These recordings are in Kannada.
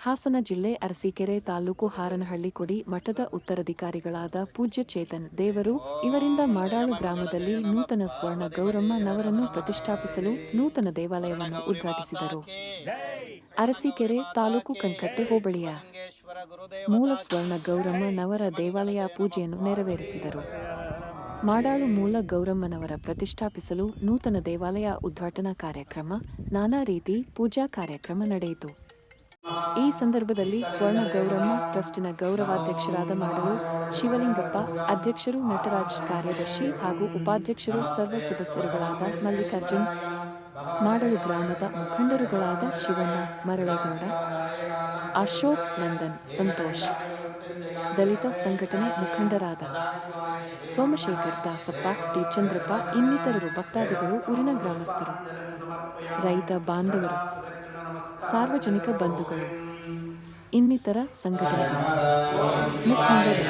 ಹಾಸನ ಜಿಲ್ಲೆ ಅರಸೀಕೆರೆ ತಾಲೂಕು ಹಾರನಹಳ್ಳಿ ಕೊಡಿ ಮಠದ ಉತ್ತರಾಧಿಕಾರಿಗಳಾದ ಪೂಜ್ಯ ಚೇತನ್ ದೇವರು ಇವರಿಂದ ಮಾಡಾಳು ಗ್ರಾಮದಲ್ಲಿ ನೂತನ ಸ್ವರ್ಣ ಗೌರಮ್ಮನವರನ್ನು ಪ್ರತಿಷ್ಠಾಪಿಸಲು ನೂತನ ದೇವಾಲಯವನ್ನು ಉದ್ಘಾಟಿಸಿದರು. ಅರಸೀಕೆರೆ ತಾಲೂಕು ಕಣ್ಕಟ್ಟೆ ಹೋಬಳಿಯ ಮೂಲ ಸ್ವರ್ಣ ಗೌರಮ್ಮನವರ ದೇವಾಲಯ ಪೂಜೆಯನ್ನು ನೆರವೇರಿಸಿದರು. ಮಾಡಾಳು ಮೂಲ ಗೌರಮ್ಮನವರ ಪ್ರತಿಷ್ಠಾಪಿಸಲು ನೂತನ ದೇವಾಲಯ ಉದ್ಘಾಟನಾ ಕಾರ್ಯಕ್ರಮ, ನಾನಾ ರೀತಿ ಪೂಜಾ ಕಾರ್ಯಕ್ರಮ ನಡೆಯಿತು. ಈ ಸಂದರ್ಭದಲ್ಲಿ ಸ್ವರ್ಣ ಗೌರಮ್ಮ ಟ್ರಸ್ಟಿನ ಗೌರವಾಧ್ಯಕ್ಷರಾದ ಮಾಡಾಳು ಶಿವಲಿಂಗಪ್ಪ, ಅಧ್ಯಕ್ಷರು ನಟರಾಜ್, ಕಾರ್ಯದರ್ಶಿ ಹಾಗೂ ಉಪಾಧ್ಯಕ್ಷರು ಸರ್ವ ಸದಸ್ಯರುಗಳಾದ ಮಲ್ಲಿಕಾರ್ಜುನ್, ಮಾಡಾಳು ಗ್ರಾಮದ ಮುಖಂಡರುಗಳಾದ ಶಿವಣ್ಣ, ಮರಳೇಗೌಡ, ಅಶೋಕ್, ನಂದನ್, ಸಂತೋಷ್, ದಲಿತ ಸಂಘಟನೆ ಮುಖಂಡರಾದ ಸೋಮಶೇಖರ್, ದಾಸಪ್ಪ, ಟಿ. ಚಂದ್ರಪ್ಪ ಇನ್ನಿತರರು, ಭಕ್ತಾದಿಗಳು, ಊರಿನ ಗ್ರಾಮಸ್ಥರು, ರೈತ ಬಾಂಧವರು, ಸಾರ್ವಜನಿಕ ಬಂಧುಗಳು, ಇನ್ನಿತರ ಸಂಘಟನೆಗಳು, ಮುಖಂಡರು,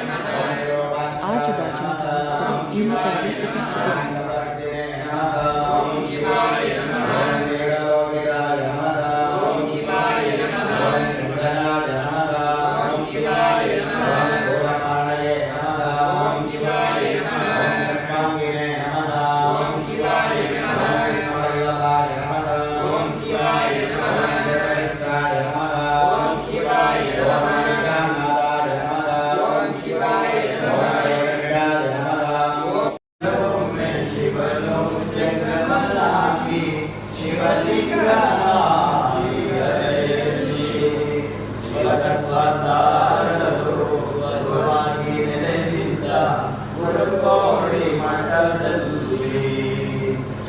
ಆಜುಬಾಜಿನ ಗ್ರಾಮಸ್ಥರು ಇನ್ನಿತರರು ಉಪಸ್ಥಿತರಿದ್ದರು.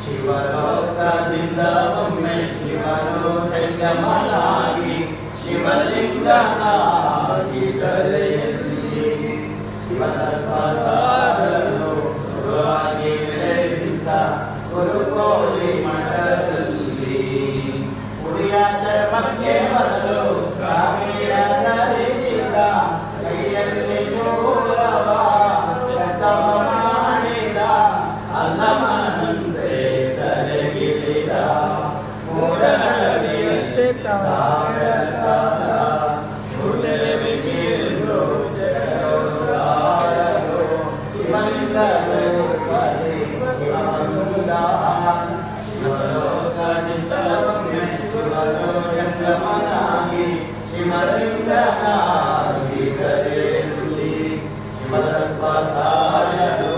ಶಿವಲೋಕದಿಂದ ಒಮ್ಮೆ ಶಿವನು ಜಂಗಮನಾಗಿ ಶಿವಲಿಂಗನಾಗಿ ಕರೆಯಲ್ಲಿ ಶಿವತತ್ವಸಾರನು ಗುರುವಾಗಿ ನೆಲೆನಿಂತ ಗುರುಕೋಳಿ ಮಠದಲ್ಲಿ ಉಡಿಯ ಚರ್ಮಕ್ಕೆ ಬದಲು ಗ್ರಾಮೀಣ ಧರಿಸಿದ ಕೈಯಲ್ಲಿ ಶೂಲವ ಮಾಡಿದ ಅಲ್ಲಮನಂತೆ ತಲೆಗಿಳಿದ ಮೂಢನಡಿಯಂತೆ ಜಂಗಮನಾಗಿ ಶಿವಲಿಂಗನಾಗಿ ಕರೆಯಲ್ಲಿ ಶಿವತತ್ವಸಾರನು